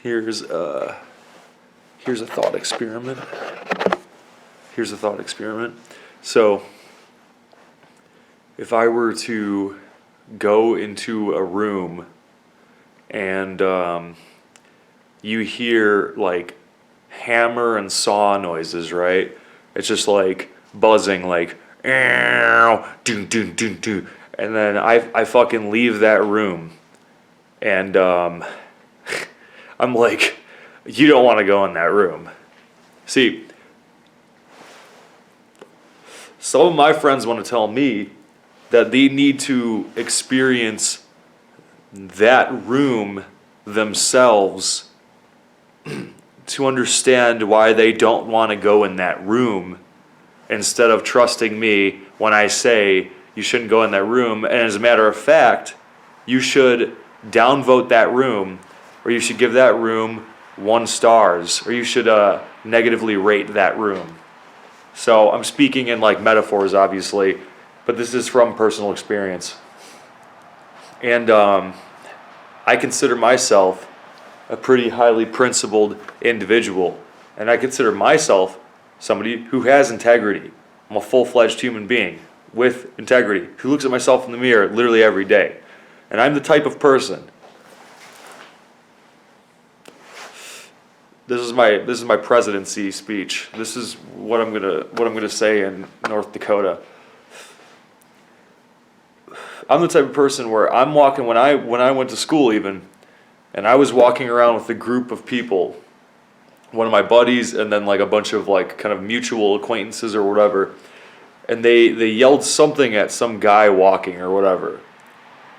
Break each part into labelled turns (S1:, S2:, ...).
S1: Here's a thought experiment. So, if I were to go into a room and you hear like hammer and saw noises, right? It's just like buzzing, like, doo, doo, doo, doo. And then I fucking leave that room and I'm like, you don't want to go in that room. See, some of my friends want to tell me that they need to experience that room themselves to understand why they don't want to go in that room, instead of trusting me when I say you shouldn't go in that room. And as a matter of fact, you should downvote that room, or you should give that room 1 star, or you should negatively rate that room. So I'm speaking in like metaphors, obviously, but this is from personal experience. And I consider myself a pretty highly principled individual, and I consider myself somebody who has integrity. I'm a full-fledged human being with integrity who looks at myself in the mirror literally every day. And I'm the type of person. This is my presidency speech. This is what I'm gonna say in North Dakota. I'm the type of person where I'm walking when I went to school even, and I was walking around with a group of people, one of my buddies and then like a bunch of like kind of mutual acquaintances or whatever, and they yelled something at some guy walking or whatever,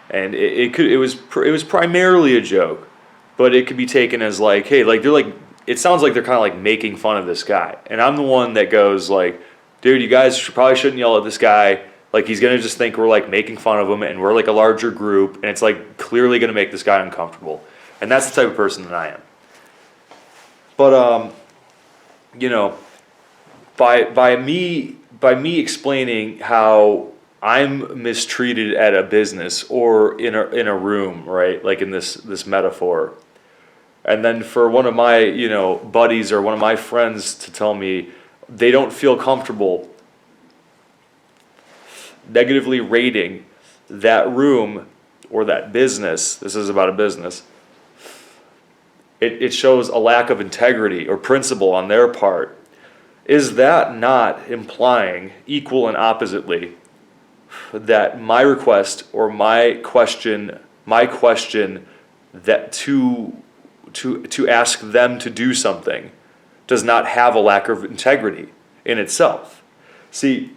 S1: and it was primarily a joke, but it could be taken as like, hey, like they're like, it sounds like they're kind of like making fun of this guy, and I'm the one that goes like, dude, you guys probably shouldn't yell at this guy. Like, he's going to just think we're like making fun of him, and we're like a larger group, and it's like clearly going to make this guy uncomfortable. And that's the type of person that I am. But you know, by me explaining how I'm mistreated at a business or in a room, right? Like in this metaphor. And then for one of my, buddies or one of my friends to tell me they don't feel comfortable negatively rating that room or that business. This is about a business. It shows a lack of integrity or principle on their part. Is that not implying, equal and oppositely, that my request or my question that to ask them to do something does not have a lack of integrity in itself? See,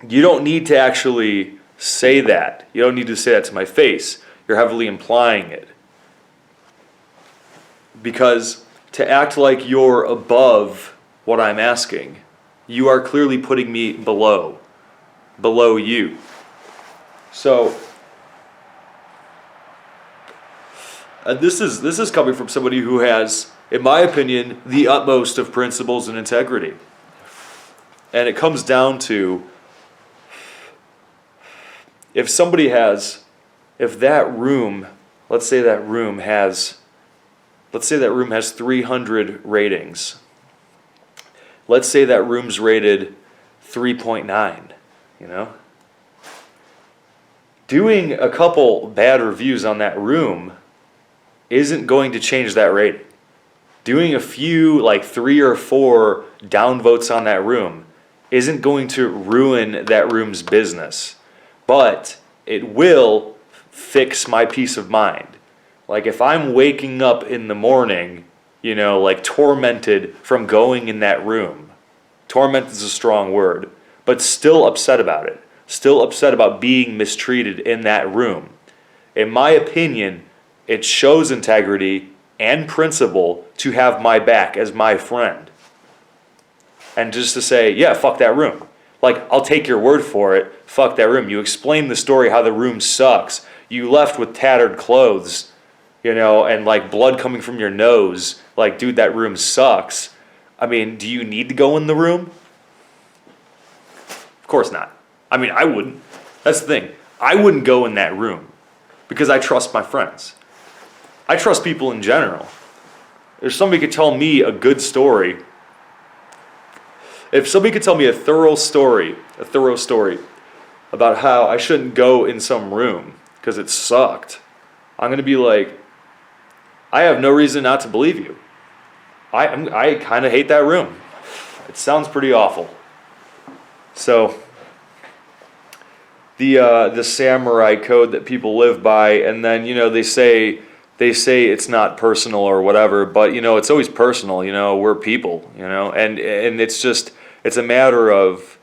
S1: you don't need to actually say that. You don't need to say that to my face. You're heavily implying it. Because to act like you're above what I'm asking, you are clearly putting me below you. So, this is coming from somebody who has, in my opinion, the utmost of principles and integrity. And it comes down to, if that room, let's say that room has 300 ratings. Let's say that room's rated 3.9, Doing a couple bad reviews on that room isn't going to change that rating. Doing a few, like 3 or 4 downvotes on that room isn't going to ruin that room's business. But it will fix my peace of mind. Like if I'm waking up in the morning, like tormented from going in that room. Torment is a strong word, but still upset about it. Still upset about being mistreated in that room. In my opinion, it shows integrity and principle to have my back as my friend. And just to say, yeah, fuck that room. Like, I'll take your word for it. Fuck that room. You explained the story how the room sucks. You left with tattered clothes, and like blood coming from your nose. Like, dude, that room sucks. I mean, do you need to go in the room? Of course not. I mean, I wouldn't. That's the thing. I wouldn't go in that room because I trust my friends. I trust people in general. If somebody could tell me a good story, if somebody could tell me a thorough story about how I shouldn't go in some room because it sucked, I'm going to be like, I have no reason not to believe you. I kind of hate that room. It sounds pretty awful. So the samurai code that people live by, and then they say it's not personal or whatever, but it's always personal. We're people. And it's a matter of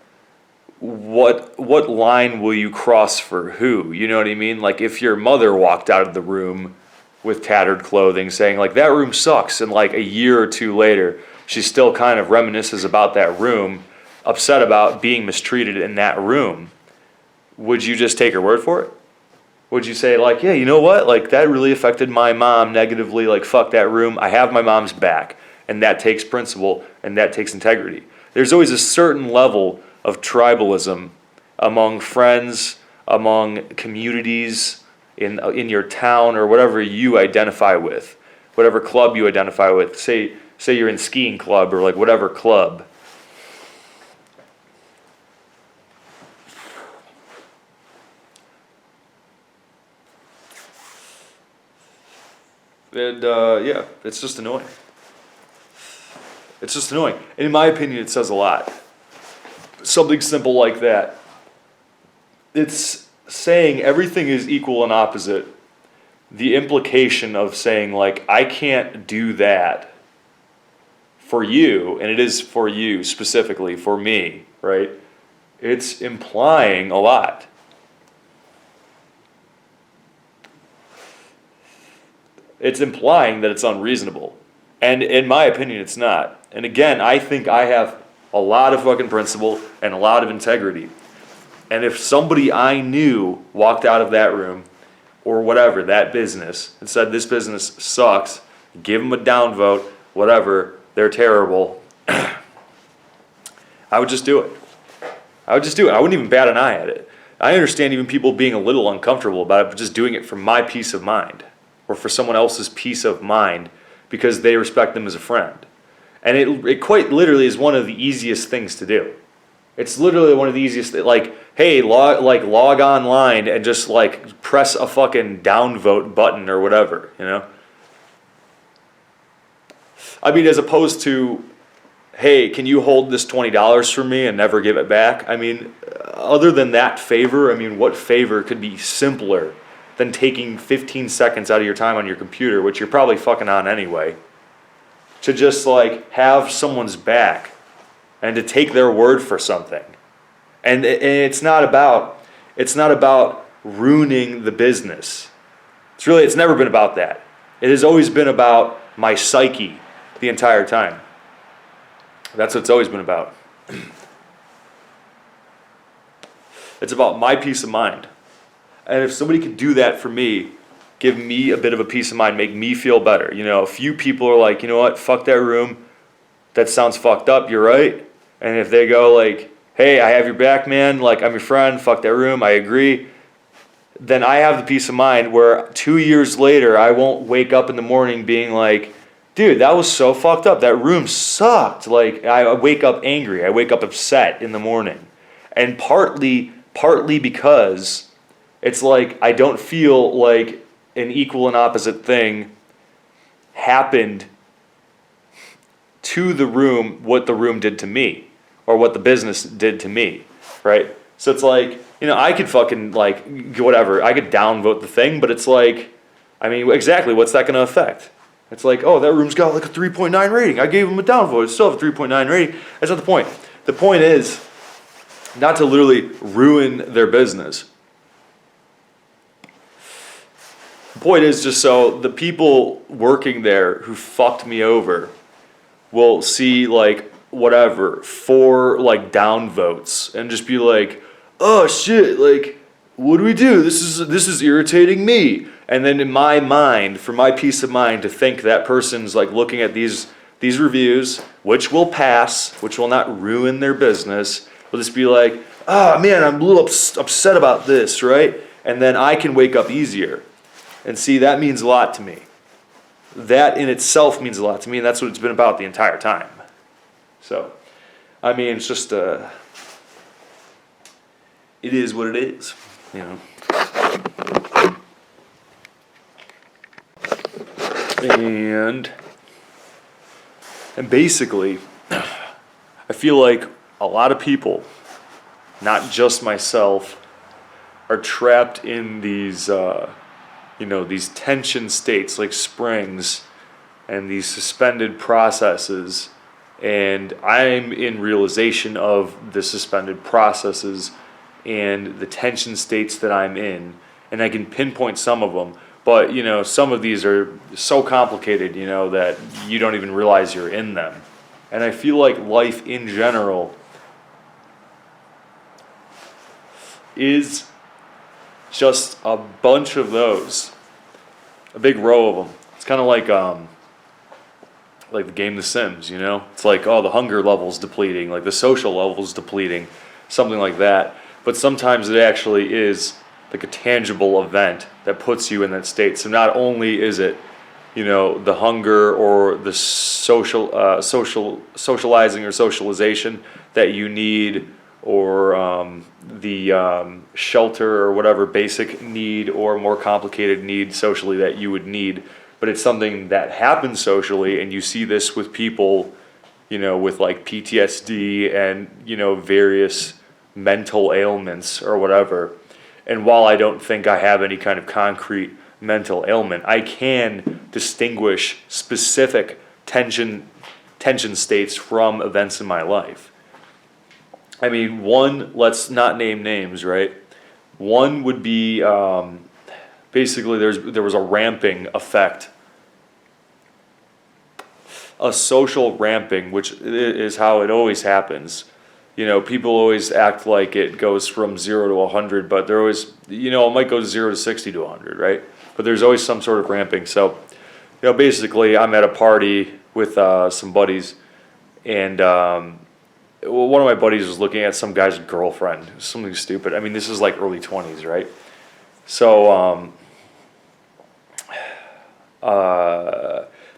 S1: what line will you cross for who? You know what I mean? Like if your mother walked out of the room with tattered clothing saying like that room sucks, and like a year or two later she still kind of reminisces about that room, upset about being mistreated in that room, would you just take her word for it? Would you say like, yeah, you know what, like that really affected my mom negatively, like fuck that room, I have my mom's back? And that takes principle and that takes integrity. There's always a certain level of tribalism among friends, among communities, in your town, or whatever you identify with, whatever club you identify with. Say you're in skiing club or like whatever club. And yeah, it's just annoying. It's just annoying. And in my opinion, it says a lot. Something simple like that. It's saying everything is equal and opposite. The implication of saying like, I can't do that for you, and it is for you specifically, for me, right? It's implying a lot. It's implying that it's unreasonable. And in my opinion, it's not. And again, I think I have a lot of fucking principle and a lot of integrity. And if somebody I knew walked out of that room or whatever, that business, and said this business sucks, give them a downvote, whatever, they're terrible, I would just do it. I wouldn't even bat an eye at it. I understand even people being a little uncomfortable about it, but just doing it for my peace of mind or for someone else's peace of mind because they respect them as a friend. And it quite literally is one of the easiest things to do. It's literally one of the easiest, like, hey, log online and just like press a fucking downvote button or whatever, I mean, as opposed to, hey, can you hold this $20 for me and never give it back? I mean, other than that favor, I mean, what favor could be simpler than taking 15 seconds out of your time on your computer, which you're probably fucking on anyway, to just like have someone's back and to take their word for something. And it's not about ruining the business. It's never been about that. It has always been about my psyche the entire time. That's what it's always been about. It's about my peace of mind. And if somebody could do that for me, give me a bit of a peace of mind, make me feel better. A few people are like, you know what, fuck that room. That sounds fucked up, you're right. And if they go like, hey, I have your back, man, like I'm your friend, fuck that room, I agree, then I have the peace of mind where 2 years later, I won't wake up in the morning being like, dude, that was so fucked up. That room sucked. Like, I wake up angry. I wake up upset in the morning. And partly because it's like I don't feel like an equal and opposite thing happened to the room, what the room did to me, or what the business did to me, right? So it's like, I could fucking, like, whatever. I could downvote the thing, but it's like, I mean, exactly, what's that going to affect? It's like, oh, that room's got like a 3.9 rating. I gave them a downvote. It still have a 3.9 rating. That's not the point. The point is not to literally ruin their business. The point is just so the people working there who fucked me over will see like whatever, 4 like downvotes and just be like, oh shit, like, what do we do? This is irritating me. And then in my mind, for my peace of mind, to think that person's like looking at these reviews, which will pass, which will not ruin their business, will just be like, oh man, I'm a little upset about this, right? And then I can wake up easier. And see, that means a lot to me. that in itself means a lot to me, and that's what it's been about the entire time. So, I mean, it's just, it is what it is, you know. And basically, I feel like a lot of people, not just myself, are trapped in these, these tension states like springs and these suspended processes. And I'm in realization of the suspended processes and the tension states that I'm in. And I can pinpoint some of them. But, some of these are so complicated, that you don't even realize you're in them. And I feel like life in general is just a bunch of those. A big row of them. It's kind of like the game The Sims, It's like, the hunger level's depleting, like the social level's depleting, something like that. But sometimes it actually is like a tangible event that puts you in that state. So not only is it, the hunger or the socializing or socialization that you need, or the shelter or whatever basic need or more complicated need socially that you would need, but it's something that happens socially, and you see this with people, with like PTSD and, various mental ailments or whatever. And while I don't think I have any kind of concrete mental ailment, I can distinguish specific tension states from events in my life. I mean, one, let's not name names, right? One would be basically there was a ramping effect, a social ramping, which is how it always happens. People always act like it goes from 0 to 100, but they're always, it might go 0 to 60 to 100, right? But there's always some sort of ramping. So, basically, I'm at a party with some buddies, and one of my buddies was looking at some guy's girlfriend, something stupid. I mean, this is like early 20s, right? So,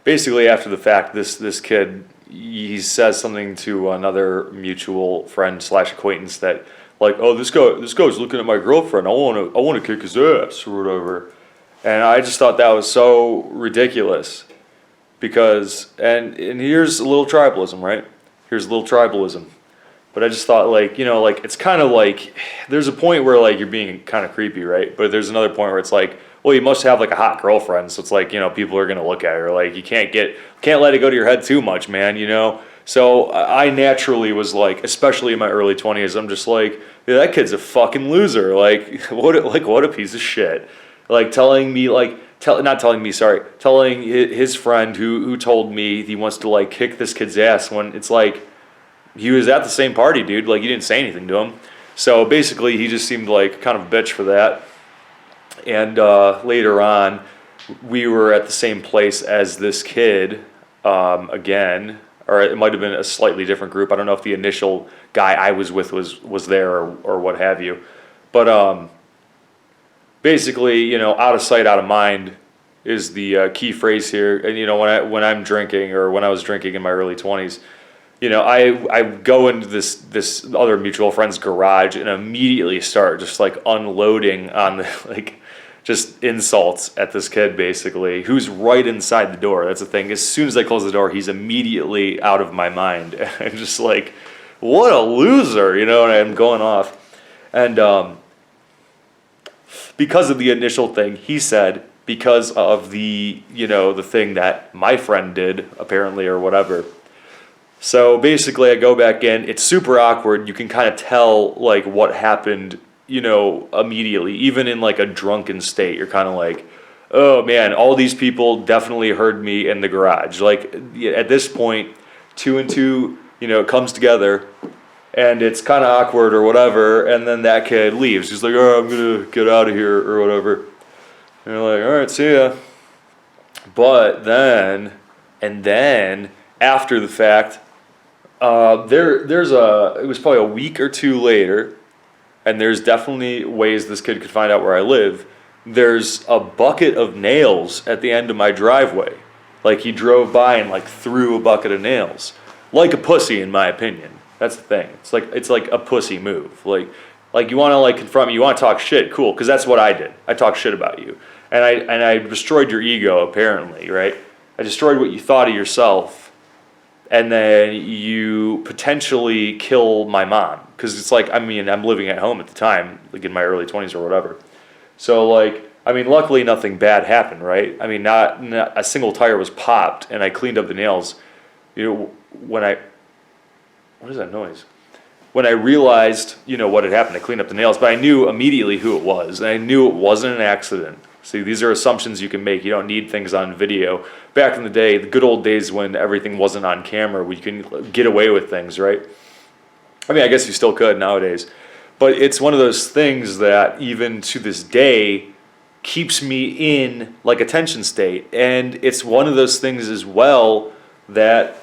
S1: basically, after the fact, this kid, he says something to another mutual friend / acquaintance that, like, oh, this guy's looking at my girlfriend. I want to kick his ass or whatever. And I just thought that was so ridiculous, because and here's a little tribalism, right? Here's a little tribalism. But I just thought, like, it's kind of like there's a point where like you're being kind of creepy, right? But there's another point where it's like, well, you must have like a hot girlfriend, so it's like, people are gonna look at her. Like, you can't let it go to your head too much, man. So I naturally was like, especially in my early 20s, I'm just like, yeah, that kid's a fucking loser. Like, what a piece of shit. Like telling his friend who told me he wants to like kick this kid's ass, when it's like he was at the same party, dude. Like, you didn't say anything to him. So basically, he just seemed like kind of a bitch for that. And later on, we were at the same place as this kid again, or it might have been a slightly different group. I don't know if the initial guy I was with was there or what have you. But basically, out of sight, out of mind is the key phrase here. And when I'm drinking, or when I was drinking in my early 20s, I go into this other mutual friend's garage and immediately start just like unloading on the like just insults at this kid, basically, who's right inside the door. That's the thing. As soon as I close the door, he's immediately out of my mind. And just like, what a loser, and I'm going off. And because of the initial thing he said, because of the the thing that my friend did, apparently, or whatever. So basically, I go back in. It's super awkward. You can kind of tell like what happened, immediately. Even in like a drunken state, you're kind of like, oh man, all these people definitely heard me in the garage. Like, at this point, 2 and 2, comes together, and it's kind of awkward or whatever. And then that kid leaves. He's like, oh, I'm gonna get out of here or whatever. And you're like, all right, see ya. But then after the fact, it was probably a week or two later, and there's definitely ways this kid could find out where I live. There's a bucket of nails at the end of my driveway. Like he drove by and like threw a bucket of nails, like a pussy in my opinion. That's the thing. It's like a pussy move. Like you want to like confront me, you want to talk shit, cool, because that's what I did. I talked shit about you, and I destroyed your ego apparently, right? I destroyed what you thought of yourself, and then you potentially kill my mom, because it's like, I mean, I'm living at home at the time, like in my early 20s or whatever. So like, I mean, luckily nothing bad happened, right? I mean, not a single tire was popped, and I cleaned up the nails. You know, what is that noise? When I realized, you know, what had happened, I cleaned up the nails, but I knew immediately who it was, and I knew it wasn't an accident. See, these are assumptions you can make. You don't need things on video. Back in the day, the good old days when everything wasn't on camera, we can get away with things, right? I mean, I guess you still could nowadays. But it's one of those things that even to this day keeps me in like a tension state. And it's one of those things as well that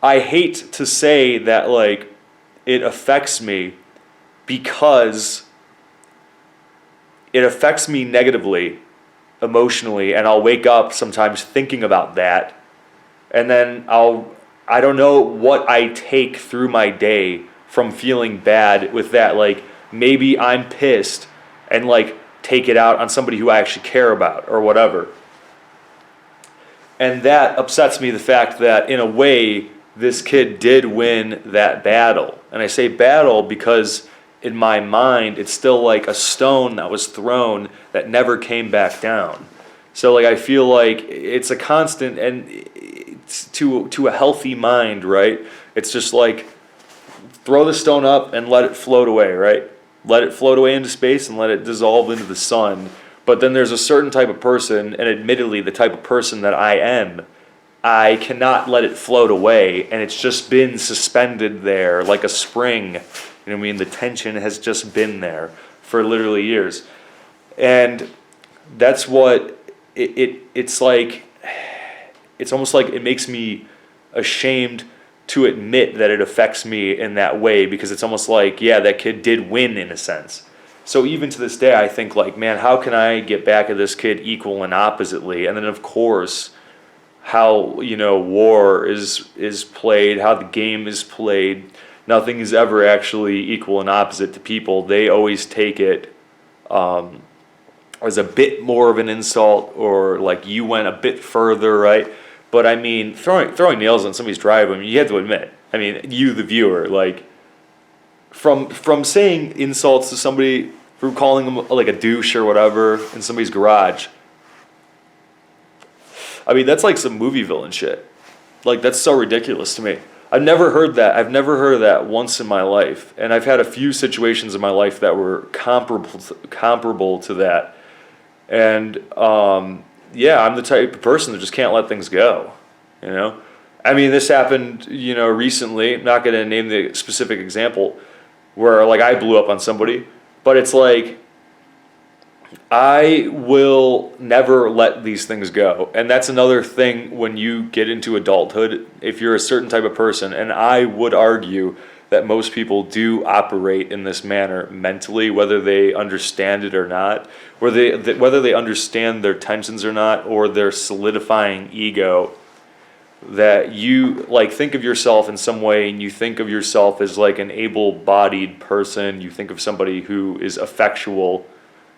S1: I hate to say that like it affects me, because it affects me negatively, emotionally, and I'll wake up sometimes thinking about that, and then I don't know what I take through my day from feeling bad with that. Like maybe I'm pissed and like take it out on somebody who I actually care about or whatever. And that upsets me, the fact that in a way this kid did win that battle. And I say battle because in my mind it's still like a stone that was thrown that never came back down. So like I feel like it's a constant, and it's to a healthy mind, right? It's just like throw the stone up and let it float away, right? Let it float away into space and let it dissolve into the sun. But then there's a certain type of person, and admittedly the type of person that I am, I cannot let it float away, and it's just been suspended there like a spring. You know what I mean? The tension has just been there for literally years. And that's what it's like. It's almost like it makes me ashamed to admit that it affects me in that way, because it's almost like, yeah, that kid did win in a sense. So even to this day, I think like, man, how can I get back at this kid equal and oppositely? And then of course, how, you know, war is played, how the game is played. Nothing is ever actually equal and opposite to people. They always take it as a bit more of an insult, or like you went a bit further, right? But I mean, throwing nails on somebody's driveway, I mean, you have to admit, I mean, you the viewer, like from saying insults to somebody, from calling them like a douche or whatever in somebody's garage, I mean, that's like some movie villain shit. Like, that's so ridiculous to me. I've never heard that. I've never heard of that once in my life. And I've had a few situations in my life that were comparable to that. And, yeah, I'm the type of person that just can't let things go, you know? I mean, this happened, you know, recently. I'm not going to name the specific example where, like, I blew up on somebody. But it's like, I will never let these things go. And that's another thing when you get into adulthood, if you're a certain type of person, and I would argue that most people do operate in this manner mentally, whether they understand it or not, whether they understand their tensions or not, or their solidifying ego, that you like think of yourself in some way, and you think of yourself as like an able-bodied person. You think of somebody who is effectual,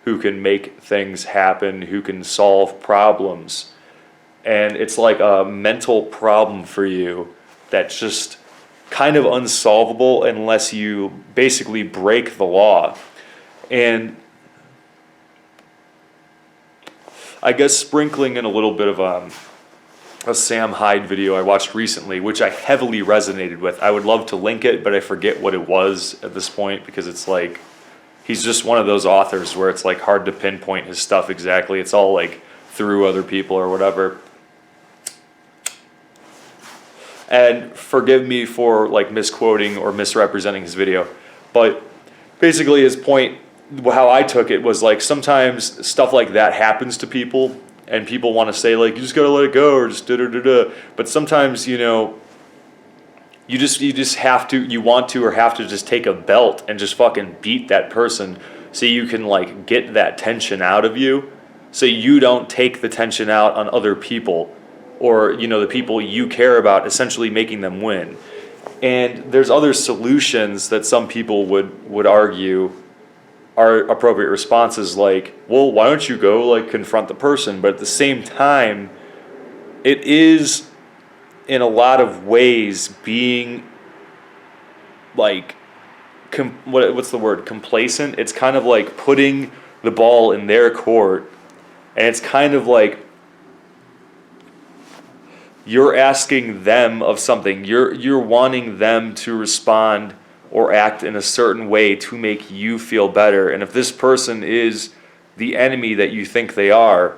S1: who can make things happen, who can solve problems. And it's like a mental problem for you that's just kind of unsolvable unless you basically break the law. And I guess sprinkling in a little bit of a Sam Hyde video I watched recently, which I heavily resonated with. I would love to link it, but I forget what it was at this point, because it's like, he's just one of those authors where it's like hard to pinpoint his stuff exactly. It's all like through other people or whatever. And forgive me for like misquoting or misrepresenting his video, but basically his point, how I took it, was like sometimes stuff like that happens to people, and people want to say like, you just gotta let it go, or just da-da-da-da. But sometimes, you know, you just have to, you want to or have to just take a belt and just fucking beat that person so you can like get that tension out of you, so you don't take the tension out on other people, or the people you care about, essentially making them win. And there's other solutions that some people would argue are appropriate responses, like, well, why don't you go like confront the person? But at the same time, it is in a lot of ways being like what's the word, complacent. It's kind of like putting the ball in their court, and it's kind of like you're asking them of something. You're wanting them to respond or act in a certain way to make you feel better. And if this person is the enemy that you think they are,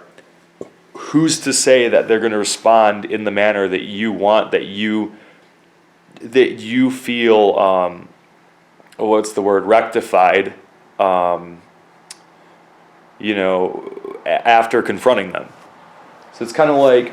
S1: who's to say that they're going to respond in the manner that you want, that you feel what's the word, rectified, after confronting them. So it's kind of like,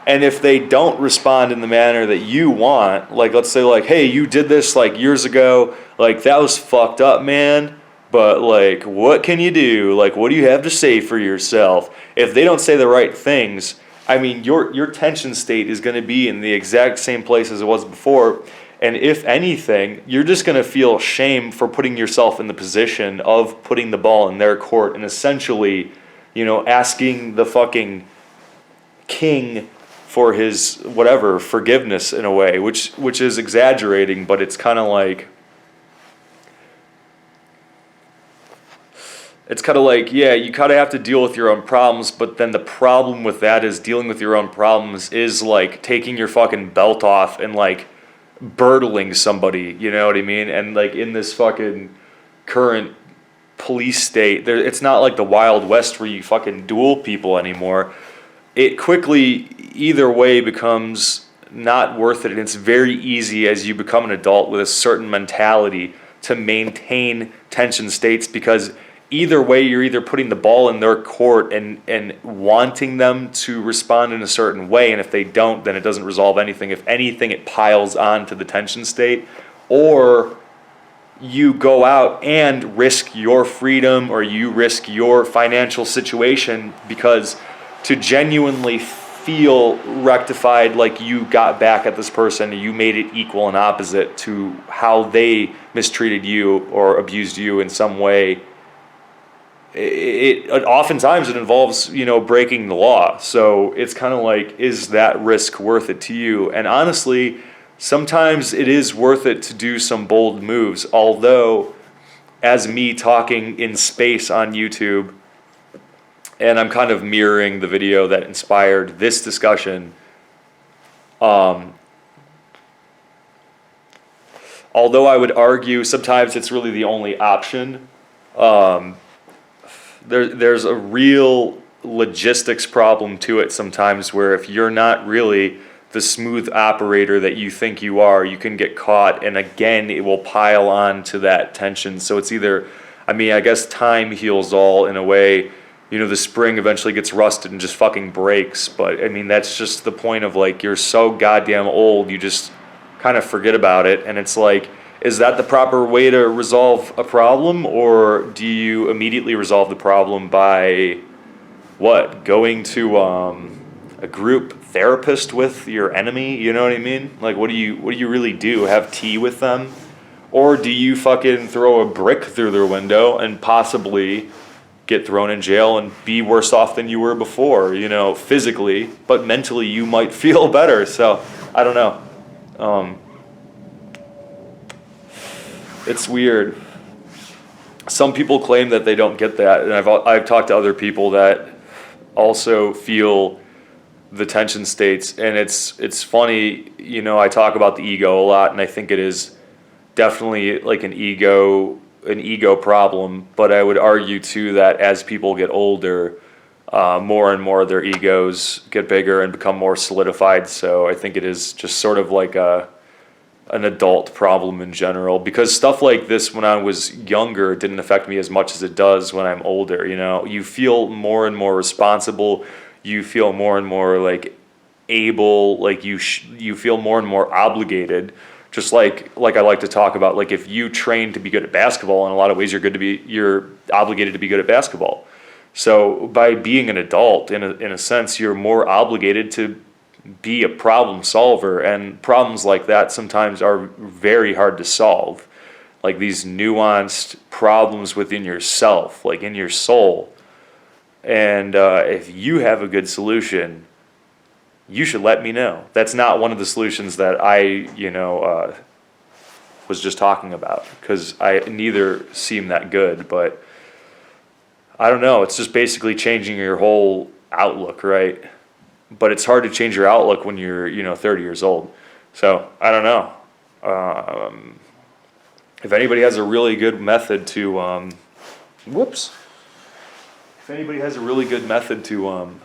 S1: and if they don't respond in the manner that you want, like, let's say, like, hey, you did this like years ago, like, that was fucked up, man, but like, what can you do? Like, what do you have to say for yourself? If they don't say the right things, I mean, your tension state is going to be in the exact same place as it was before. And if anything, you're just going to feel shame for putting yourself in the position of putting the ball in their court and essentially, asking the fucking king for his whatever forgiveness in a way, which is exaggerating, but it's kind of like, yeah, you kind of have to deal with your own problems, but then the problem with that is dealing with your own problems is like taking your fucking belt off and like burtling somebody, you know what I mean? And like in this fucking current police state, it's not like the Wild West where you fucking duel people anymore. It quickly, either way, becomes not worth it. And it's very easy as you become an adult with a certain mentality to maintain tension states, because either way, you're either putting the ball in their court and wanting them to respond in a certain way. And if they don't, then it doesn't resolve anything. If anything, it piles on to the tension state. Or you go out and risk your freedom, or you risk your financial situation, because to genuinely feel rectified, like you got back at this person, you made it equal and opposite to how they mistreated you or abused you in some way. It oftentimes it involves, breaking the law. So it's kind of like, is that risk worth it to you? And honestly, sometimes it is worth it to do some bold moves. Although, as me talking in space on YouTube, and I'm kind of mirroring the video that inspired this discussion, although I would argue sometimes it's really the only option, there's a real logistics problem to it sometimes, where if you're not really the smooth operator that you think you are, you can get caught, and again, it will pile on to that tension. So it's either, I guess time heals all in a way. The spring eventually gets rusted and just fucking breaks. But that's just the point of, like, you're so goddamn old, you just kind of forget about it. And it's like, is that the proper way to resolve a problem? Or do you immediately resolve the problem by going to a group therapist with your enemy? You know what I mean? Like, what do you really do? Have tea with them? Or do you fucking throw a brick through their window and possibly get thrown in jail and be worse off than you were before, physically, but mentally you might feel better. So I don't know. It's weird. Some people claim that they don't get that, and I've talked to other people that also feel the tension states, and it's funny. I talk about the ego a lot, and I think it is definitely like an ego problem, but I would argue too that as people get older, more and more their egos get bigger and become more solidified. So I think it is just sort of like an adult problem in general, because stuff like this when I was younger didn't affect me as much as it does when I'm older. You feel more and more responsible, you feel more and more like able, like you feel more and more obligated. Just like I like to talk about, like, if you train to be good at basketball, in a lot of ways you're obligated to be good at basketball. So by being an adult, in a sense, you're more obligated to be a problem solver, and problems like that sometimes are very hard to solve. Like these nuanced problems within yourself, like in your soul. And if you have a good solution, you should let me know. That's not one of the solutions that I, was just talking about, because I neither seem that good, but I don't know. It's just basically changing your whole outlook, right? But it's hard to change your outlook when you're 30 years old. So I don't know. If anybody has a really good method to if anybody has a really good method to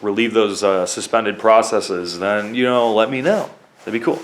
S1: relieve those suspended processes, then let me know. That'd be cool.